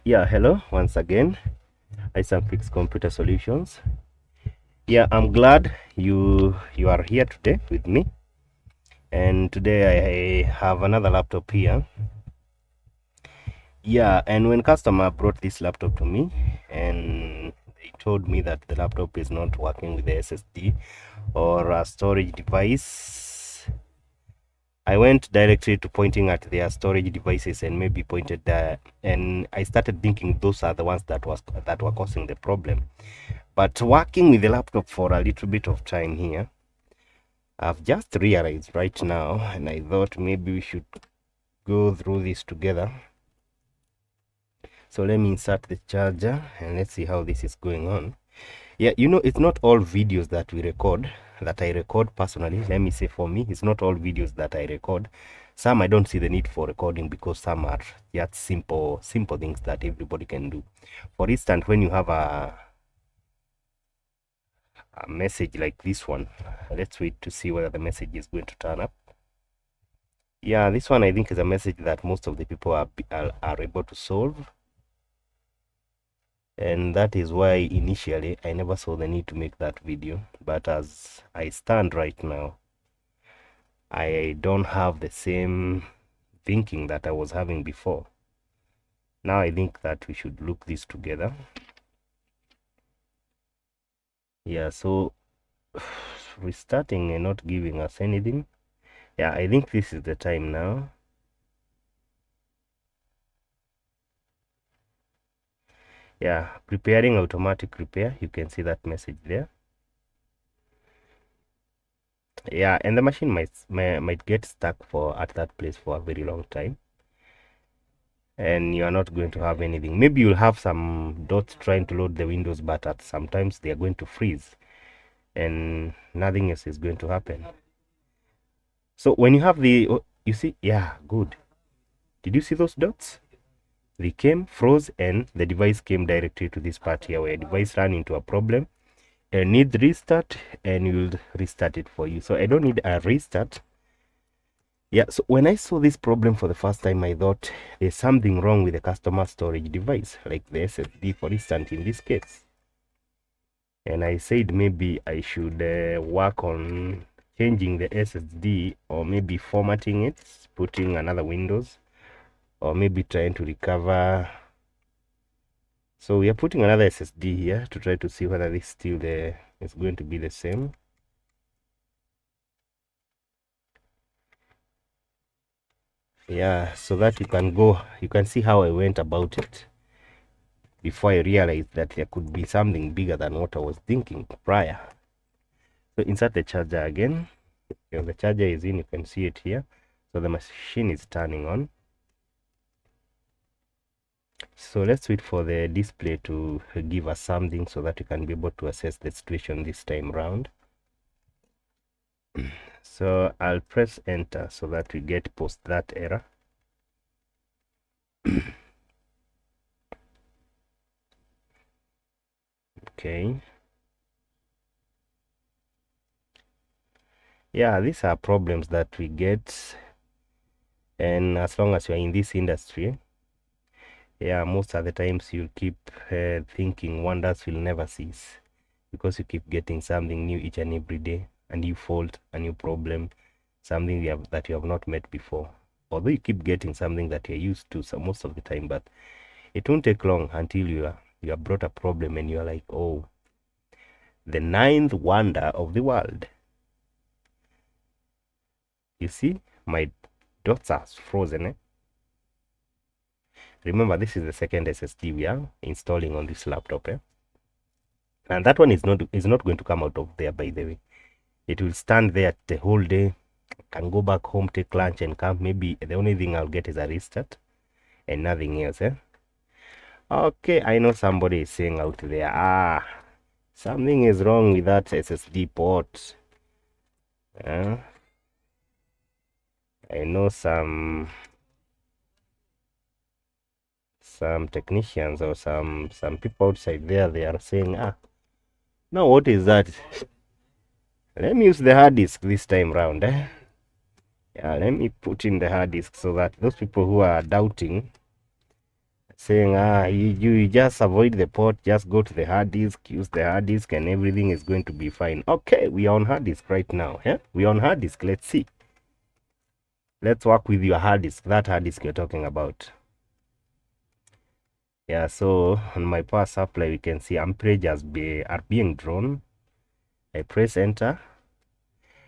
Yeah, hello once again. iSamfix Computer Solutions. Yeah, I'm glad you are here today with me. And today I have another laptop here. Yeah, and when customer brought this laptop to me and they told me that the laptop is not working with the SSD or a storage device, I went directly to pointing at their storage devices and maybe pointed there, and I started thinking those are the ones that were causing the problem. But working with the laptop for a little bit of time here, I've just realized right now, and I thought maybe we should go through this together. So let me insert the charger and let's see how this is going on. Yeah, it's not all videos that I record personally. Let me say for me, it's not all videos that I record. Some I don't see the need for recording because some are just simple things that everybody can do. For instance, when you have a message like this one, let's wait to see whether the message is going to turn up. Yeah, this one I think is a message that most of the people are able to solve, and that is why initially I never saw the need to make that video. But as I stand right now, I don't have the same thinking that I was having before. Now I think that we should look this together. Yeah, so restarting and not giving us anything. Yeah, I think this is the time now. Yeah, preparing automatic repair. You can see that message there. Yeah, and the machine might get stuck at that place for a very long time, and you are not going to have anything. Maybe you'll have some dots trying to load the windows, but sometimes they are going to freeze and nothing else is going to happen. So when you have you see, yeah, good. Did you see those dots? They came, froze, and the device came directly to this part here where device ran into a problem and needs restart, and you'll restart it for you. So I don't need a restart. Yeah, so when I saw this problem for the first time, I thought there's something wrong with the customer storage device, like the SSD, for instance, in this case. And I said maybe I should work on changing the SSD, or maybe formatting it, putting another Windows, or maybe trying to recover. So we are putting another SSD here to try to see whether this still is going to be the same. Yeah, so that you can see how I went about it before I realized that there could be something bigger than what I was thinking prior. So insert the charger again. The charger is in, you can see it here. So the machine is turning on. So let's wait for the display to give us something so that we can be able to assess the situation this time round. So I'll press enter so that we get post that error. Okay. Yeah, these are problems that we get, and as long as you're in this industry, yeah, most of the times you'll keep thinking wonders will never cease, because you keep getting something new each and every day, a new fault, a new problem, something that you have not met before. Although you keep getting something that you're used to most of the time, but it won't take long until you are brought a problem and you're like, oh, the ninth wonder of the world. You see, my dots are frozen. Remember, this is the second SSD we are installing on this laptop. And that one is not going to come out of there, by the way. It will stand there the whole day. I can go back home, take lunch, and come. Maybe the only thing I'll get is a restart and nothing else. Okay, I know somebody is saying out there, something is wrong with that SSD port. I know some technicians or some people outside there, they are saying, now what is that? Let me use the hard disk this time round. Yeah, let me put in the hard disk so that those people who are doubting, saying, you just avoid the port, just go to the hard disk, use the hard disk, and everything is going to be fine. Okay, we are on hard disk right now. We are on hard disk. Let's see. Let's work with your hard disk, that hard disk you're talking about. Yeah, so on my power supply, we can see amperages are being drawn. I press enter.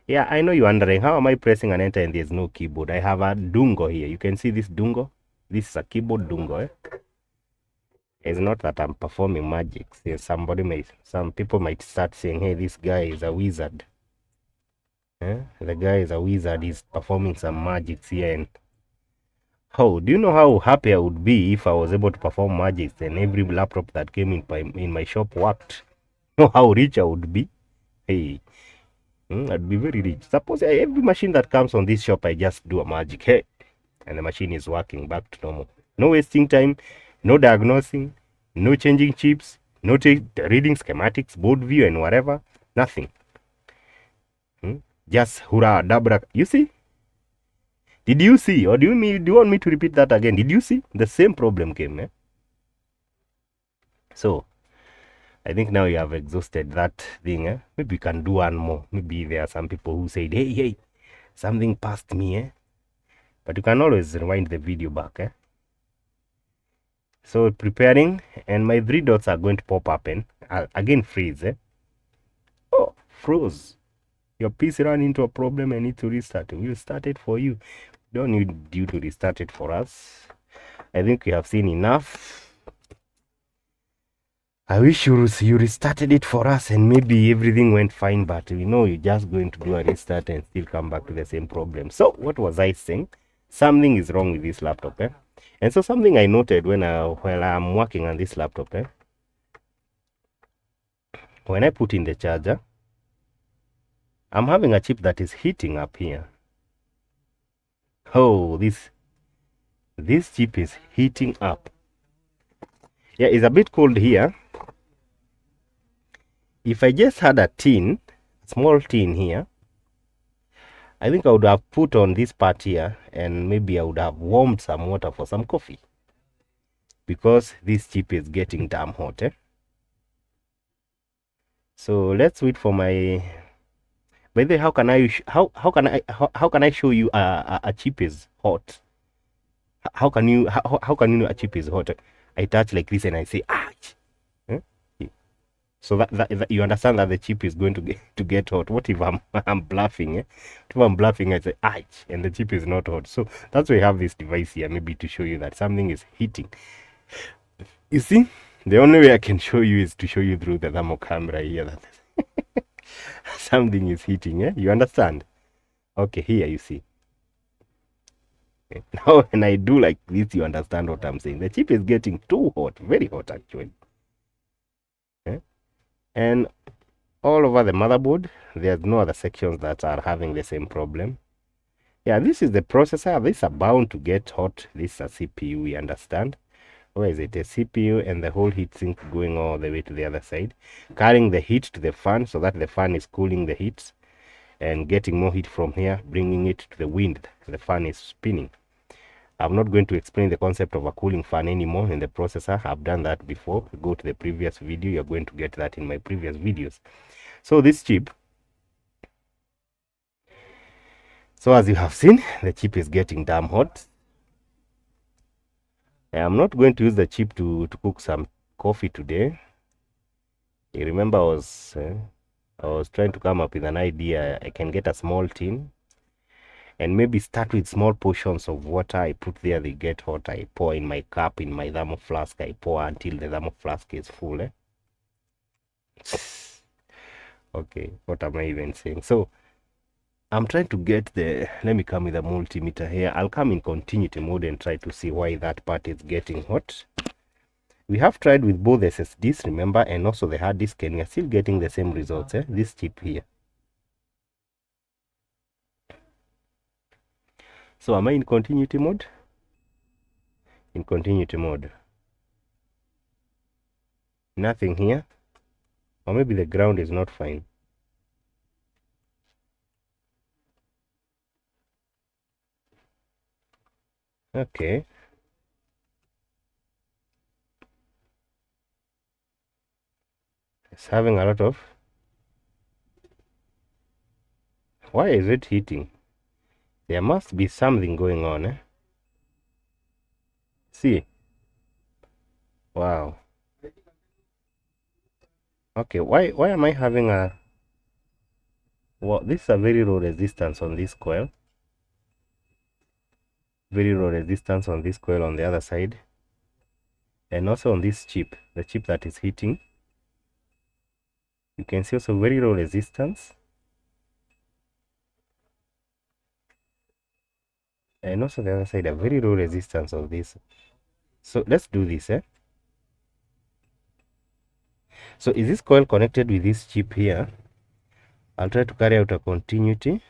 Yeah, I know you're wondering, how am I pressing an enter and there's no keyboard? I have a dungo here. You can see this dungo. This is a keyboard dungo. It's not that I'm performing magic. Some people might start saying, hey, this guy is a wizard. The guy is a wizard. He's performing some magics here. And oh, do you know how happy I would be if I was able to perform magics and every laptop that came in my shop worked? You know how rich I would be? Hey, I'd be very rich. Suppose every machine that comes on this shop, I just do a magic. Hey, and the machine is working back to normal. No wasting time, no diagnosing, no changing chips, no reading schematics, board view, and whatever. Nothing. Just hurrah, dabra. You see? Did you see? Or do you want me to repeat that again? Did you see? The same problem came. So, I think now you have exhausted that thing. Maybe you can do one more. Maybe there are some people who said, hey, something passed me. But you can always rewind the video back. So preparing, and my 3 dots are going to pop up and again freeze. Oh, froze. Your PC ran into a problem and need to restart. We'll start it for you. Don't need you to restart it for us. I think we have seen enough. I wish you restarted it for us and maybe everything went fine, but we know you're just going to do a restart and still come back to the same problem. So what was I saying? Something is wrong with this laptop. And so something I noted while I'm working on this laptop, when I put in the charger, I'm having a chip that is heating up here. Oh, this chip is heating up. Yeah, it's a bit cold here. If I just had a small tin here, I think I would have put on this part here and maybe I would have warmed some water for some coffee. Because this chip is getting damn hot. So let's wait for my... By the way, how can I show you a chip is hot? How can you know a chip is hot? I touch like this and I say, ah. So that you understand that the chip is going to get hot. What if I'm bluffing? What if I'm bluffing? I say, ah, and the chip is not hot. So that's why we have this device here, maybe to show you that something is heating. You see, the only way I can show you is to show you through the thermal camera here that something is heating. You understand? Okay, here you see. Now when I do like this, you understand what I'm saying. The chip is getting too hot, very hot actually. And all over the motherboard, there's no other sections that are having the same problem. Yeah, this is the processor. These are bound to get hot. This is a CPU, we understand. Where is it? A CPU and the whole heat sink going all the way to the other side, carrying the heat to the fan so that the fan is cooling the heat and getting more heat from here, bringing it to the wind. The fan is spinning. I'm not going to explain the concept of a cooling fan anymore in the processor. I've done that before. Go to the previous video. You're going to get that in my previous videos. So this chip, so as you have seen, the chip is getting damn hot. I'm not going to use the chip to cook some coffee today. You remember I was trying to come up with an idea. I can get a small tin and maybe start with small portions of water. I put there, they get hot. I pour in my cup, in my thermal flask. I pour until the thermal flask is full. Okay, what am I even saying? So I'm trying to get let me come with a multimeter here. I'll come in continuity mode and try to see why that part is getting hot. We have tried with both SSDs, remember, and also the hard disk, and we are still getting the same results. This chip here. So am I in continuity mode? In continuity mode. Nothing here. Or maybe the ground is not fine. Okay. It's having a lot of. Why is it heating? There must be something going on, eh? See? Wow. Okay, why am I having a... Well, this is a very low resistance on this coil. Very low resistance on this coil on the other side. And also on this chip, the chip that is heating. You can see also very low resistance. And also the other side, a very low resistance of this. So let's do this, eh? So is this coil connected with this chip here? I'll try to carry out a continuity.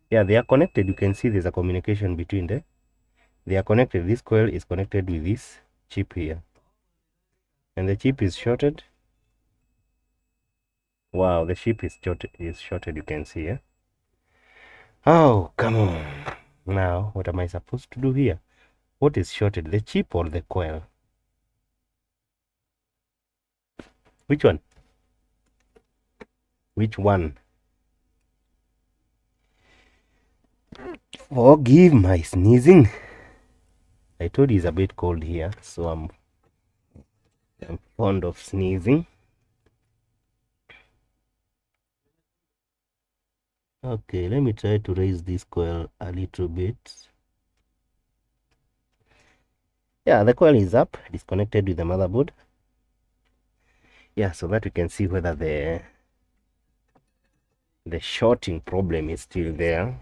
Yeah, they are connected. You can see there's a communication between them. They are connected. This coil is connected with this chip here. And the chip is shorted. Wow, the chip is shorted, you can see, yeah? Oh, come on. Now, what am I supposed to do here? What is shorted, the chip or the coil? Which one? Which one? Forgive my sneezing. I told you it's a bit cold here, so I'm fond of sneezing. Okay, let me try to raise this coil a little bit. Yeah, the coil is up, disconnected with the motherboard. Yeah, so that we can see whether the shorting problem is still there.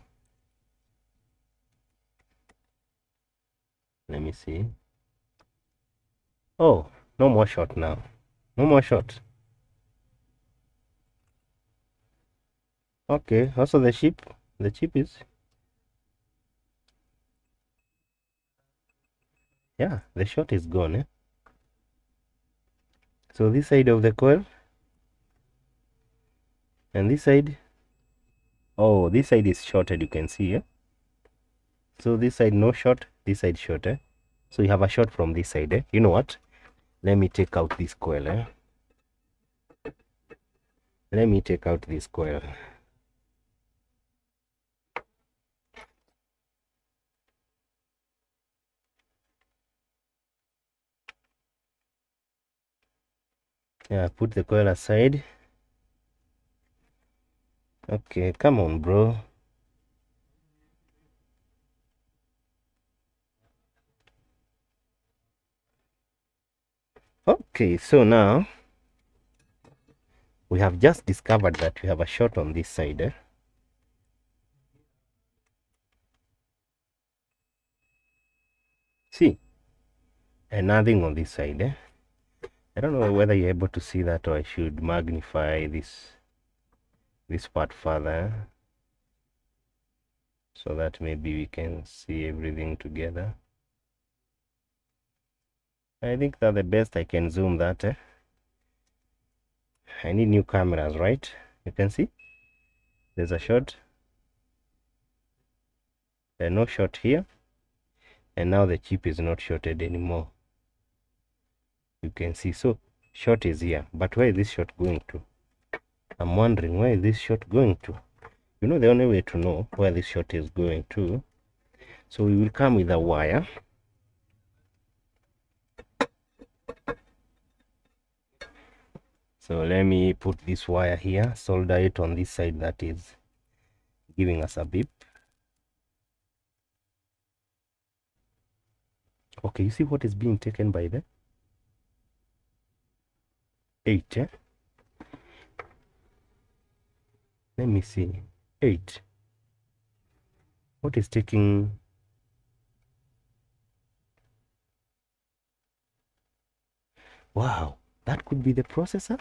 Let me see. Oh, no more short now. No more short. Okay, also the chip is... Yeah, the short is gone, eh? So this side of the coil and this side... Oh, this side is shorted, you can see, eh? So this side no short, this side short, eh? So you have a short from this side, eh? You know what? Let me take out this coil, eh? Let me take out this coil. Yeah, put the coil aside. Okay, come on, bro. Okay, so now we have just discovered that we have a short on this side, eh? See? And nothing on this side, eh? I don't know whether you're able to see that, or I should magnify this part further so that maybe we can see everything together. I think that the best I can zoom that, eh? I need new cameras, right? You can see there's a shot and no shot here, and now the chip is not shorted anymore. You can see, so shot is here, but where is this shot going to? I'm wondering, where is this shot going to? You know, the only way to know where this shot is going to, so we will come with a wire. So let me put this wire here, solder it on this side that is giving us a beep. Okay, you see what is being taken by the 8, eh? Let me see. 8. What is taking... Wow, that could be the processor?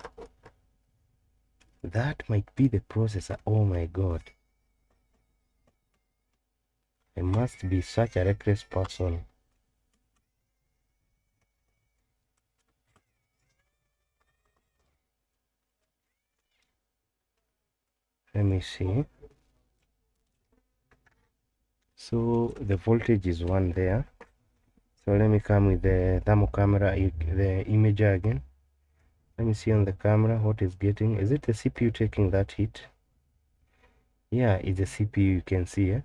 That might be the processor. Oh my god. I must be such a reckless person. Let me see. So the voltage is 1 there. So let me come with the thermal camera, the imager again. Let me see on the camera what is getting. Is it the CPU taking that hit? Yeah, it's the CPU, you can see, eh?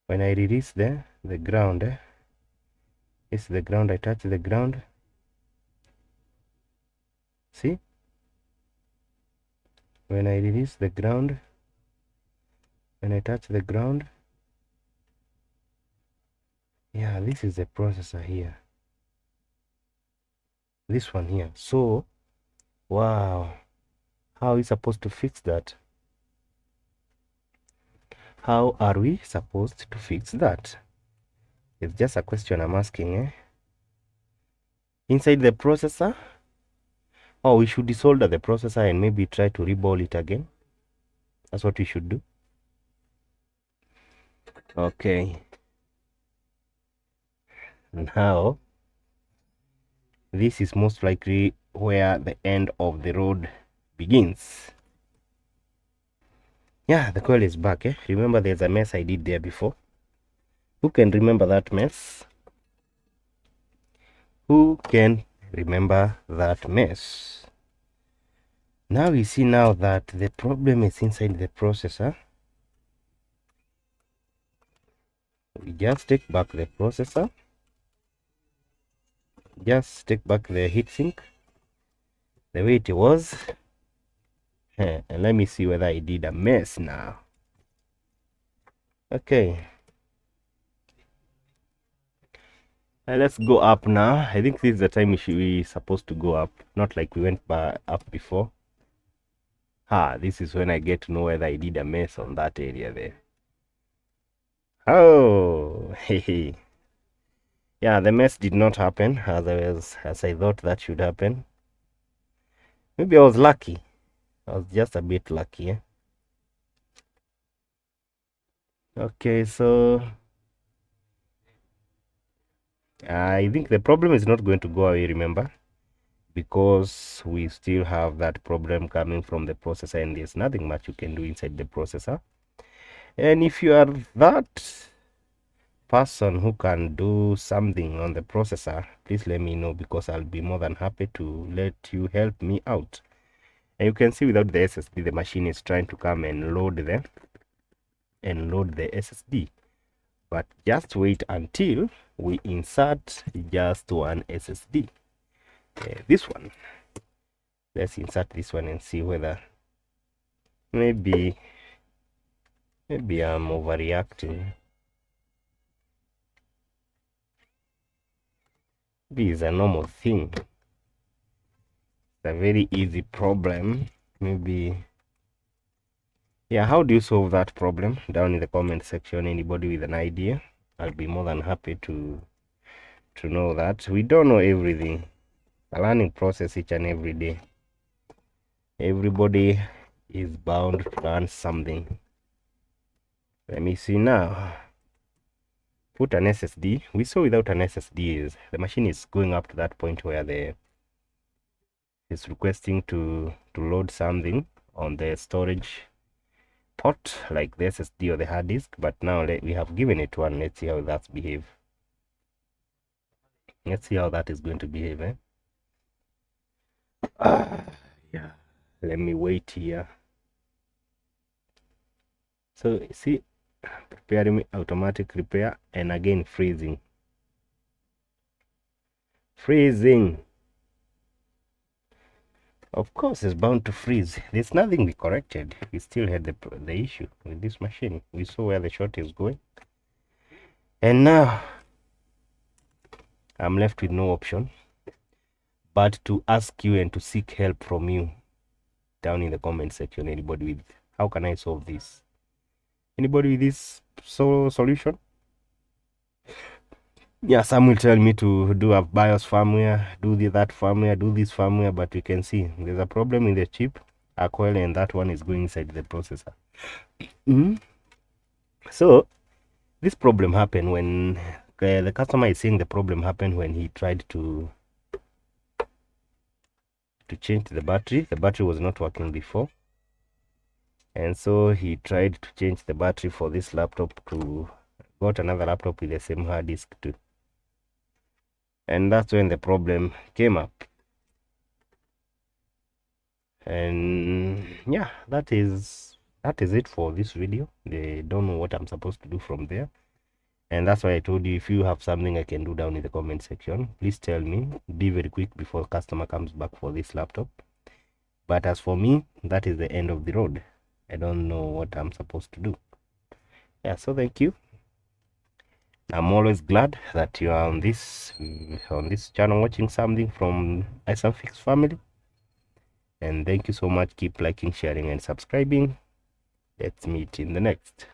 When I release the ground, it's the ground, I touch the ground. See? When I release the ground, when I touch the ground, yeah, this is the processor here. This one here. So, wow. How are we supposed to fix that? How are we supposed to fix that? It's just a question I'm asking, eh? Inside the processor? Oh, we should desolder the processor and maybe try to reball it again. That's what we should do. Okay. Now, this is most likely where the end of the road begins. Yeah, the coil is back, eh? Remember there's a mess I did there before? Who can remember that mess? Who can remember that mess? Now we see now that the problem is inside the processor. We just take back the processor. Just take back the heatsink the way it was. And let me see whether I did a mess now. Okay. Let's go up now. I think this is the time we supposed to go up. Not like we went up before. This is when I get to know whether I did a mess on that area there. Oh, hey. Yeah, the mess did not happen as I thought that should happen. Maybe I was lucky. I was just a bit lucky, eh? Okay, so I think the problem is not going to go away, remember? Because we still have that problem coming from the processor and there's nothing much you can do inside the processor. And if you are that person who can do something on the processor, please let me know, because I'll be more than happy to let you help me out. And you can see without the SSD, the machine is trying to come and load the SSD. But just wait until we insert just one SSD. This one. Let's insert this one and see whether maybe I'm overreacting. This is a normal thing. It's a very easy problem. Maybe. Yeah, how do you solve that problem? Down in the comment section, anybody with an idea? I'll be more than happy to know that. We don't know everything. A learning process each and every day. Everybody is bound to learn something. Let me see now. Put an SSD. We saw without an SSD is the machine is going up to that point where it's requesting to load something on the storage port, like the SSD or the hard disk. But now we have given it one. Let's see how that's behave. Let's see how that is going to behave, eh? Yeah. Let me wait here. So see, preparing automatic repair, and again freezing. Of course it's bound to freeze. There's nothing we corrected. We still had the issue with this machine. We saw where the short is going, and now I'm left with no option but to ask you and to seek help from you down in the comment section. Anybody with how can I solve this? Anybody with this solution? Yeah, some will tell me to do a BIOS firmware, do that firmware, do this firmware, but you can see there's a problem in the chip, a coil, and that one is going inside the processor. So this problem happened when the customer is saying the problem happened when he tried to change the battery. The battery was not working before, and so he tried to change the battery for this laptop to got another laptop with the same hard disk too. and that's when the problem came up. And yeah, that is it for this video. They don't know what I'm supposed to do from there, and that's why I told you, if you have something I can do down in the comment section, please tell me. Be very quick before customer comes back for this laptop. But as for me, that is the end of the road. I don't know what I'm supposed to do. Yeah, so thank you. I'm always glad that you are on this channel watching something from iSamfix family. And thank you so much. Keep liking, sharing, and subscribing. Let's meet in the next.